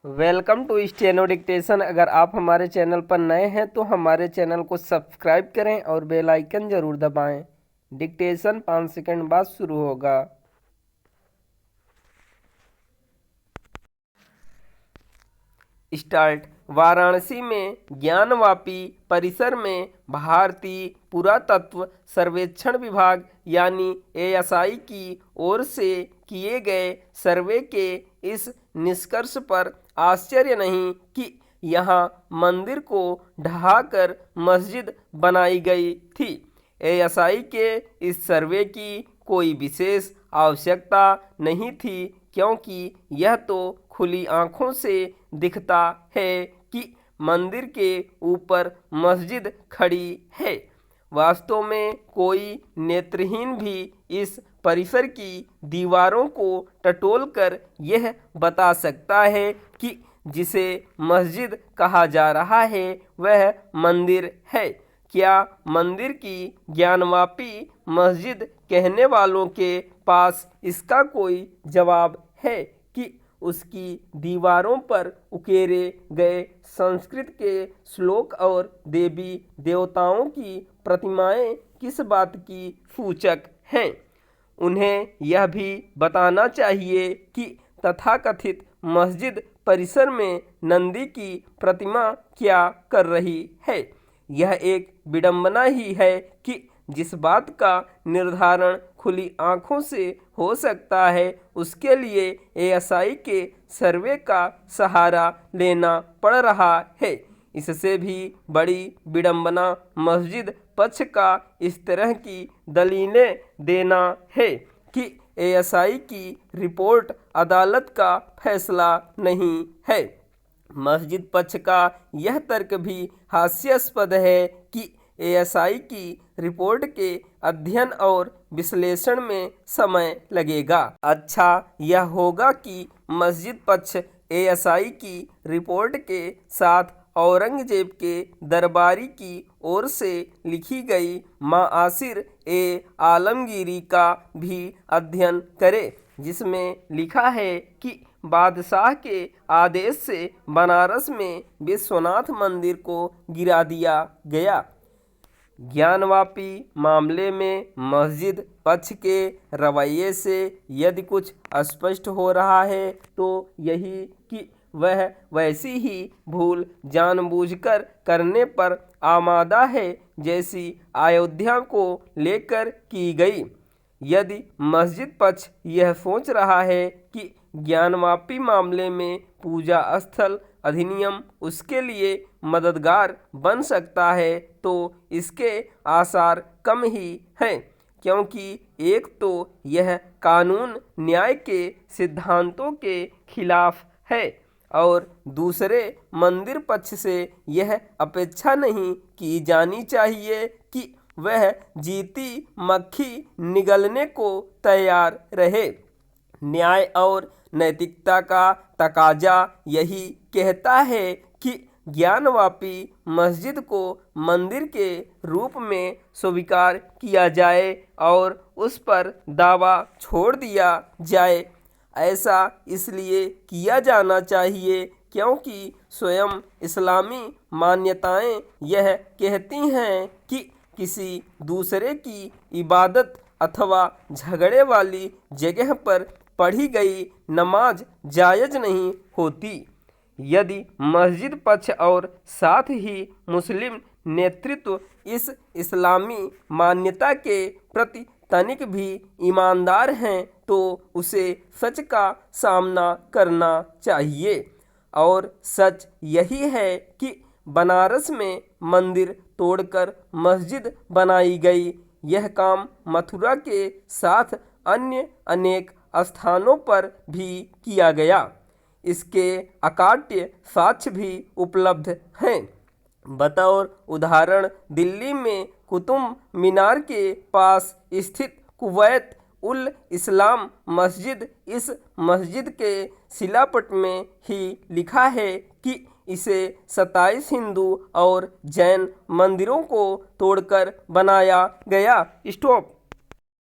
Welcome to steno dictation. अगर आप हमारे चैनल पर नए हैं तो हमारे चैनल को सब्सक्राइब करें और बेल आइकन ज़रूर दबाएं। डिक्टेशन 5 सेकंड बाद शुरू होगा। स्टार्ट। वाराणसी में ज्ञानवापी परिसर में भारतीय पुरातत्व सर्वेक्षण विभाग यानी एएसआई की ओर से किए गए सर्वे के इस निष्कर्ष पर आश्चर्य नहीं कि यहाँ मंदिर को ढहाकर मस्जिद बनाई गई थी। एएसआई के इस सर्वे की कोई विशेष आवश्यकता नहीं थी, क्योंकि यह तो खुली आंखों से दिखता है कि मंदिर के ऊपर मस्जिद खड़ी है। वास्तव में कोई नेत्रहीन भी इस परिसर की दीवारों को टटोलकर यह बता सकता है कि जिसे मस्जिद कहा जा रहा है वह मंदिर है। क्या मंदिर की ज्ञानवापी मस्जिद कहने वालों के पास इसका कोई जवाब है कि उसकी दीवारों पर उकेरे गए संस्कृत के श्लोक और देवी देवताओं की प्रतिमाएं किस बात की सूचक हैं? उन्हें यह भी बताना चाहिए कि तथाकथित मस्जिद परिसर में नंदी की प्रतिमा क्या कर रही है। यह एक विडंबना ही है कि जिस बात का निर्धारण खुली आंखों से हो सकता है उसके लिए एएसआई के सर्वे का सहारा लेना पड़ रहा है। इससे भी बड़ी विडंबना मस्जिद पक्ष का इस तरह की दलीलें देना है कि एएसआई की रिपोर्ट अदालत का फैसला नहीं है। मस्जिद पक्ष का यह तर्क भी हास्यास्पद है कि एएसआई की रिपोर्ट के अध्ययन और विश्लेषण में समय लगेगा। अच्छा यह होगा कि मस्जिद पक्ष एएसआई की रिपोर्ट के साथ औरंगजेब के दरबारी की ओर से लिखी गई माआसिर ए आलमगीरी का भी अध्ययन करे, जिसमें लिखा है कि बादशाह के आदेश से बनारस में विश्वनाथ मंदिर को गिरा दिया गया। ज्ञानवापी मामले में मस्जिद पक्ष के रवैये से यदि कुछ स्पष्ट हो रहा है तो यही कि वह वैसी ही भूल जानबूझकर करने पर आमादा है जैसी अयोध्या को लेकर की गई। यदि मस्जिद पक्ष यह सोच रहा है कि ज्ञानवापी मामले में पूजा स्थल अधिनियम उसके लिए मददगार बन सकता है तो इसके आसार कम ही हैं, क्योंकि एक तो यह कानून न्याय के सिद्धांतों के खिलाफ है और दूसरे मंदिर पक्ष से यह अपेक्षा नहीं की जानी चाहिए कि वह जीती मक्खी निगलने को तैयार रहे। न्याय और नैतिकता का तकाजा यही कहता है कि ज्ञानवापी मस्जिद को मंदिर के रूप में स्वीकार किया जाए और उस पर दावा छोड़ दिया जाए। ऐसा इसलिए किया जाना चाहिए क्योंकि स्वयं इस्लामी मान्यताएं यह कहती हैं कि किसी दूसरे की इबादत अथवा झगड़े वाली जगह पर पढ़ी गई नमाज जायज़ नहीं होती। यदि मस्जिद पक्ष और साथ ही मुस्लिम नेतृत्व इस इस्लामी मान्यता के प्रति तनिक भी ईमानदार हैं तो उसे सच का सामना करना चाहिए। और सच यही है कि बनारस में मंदिर तोड़कर मस्जिद बनाई गई। यह काम मथुरा के साथ अन्य अनेक स्थानों पर भी किया गया। इसके अकाट्य साक्ष्य भी उपलब्ध हैं। बतौर उदाहरण दिल्ली में कुतुब मीनार के पास स्थित कुवैत उल इस्लाम मस्जिद, इस मस्जिद के शिलापट में ही लिखा है कि इसे 27 हिंदू और जैन मंदिरों को तोड़कर बनाया गया। स्टॉप।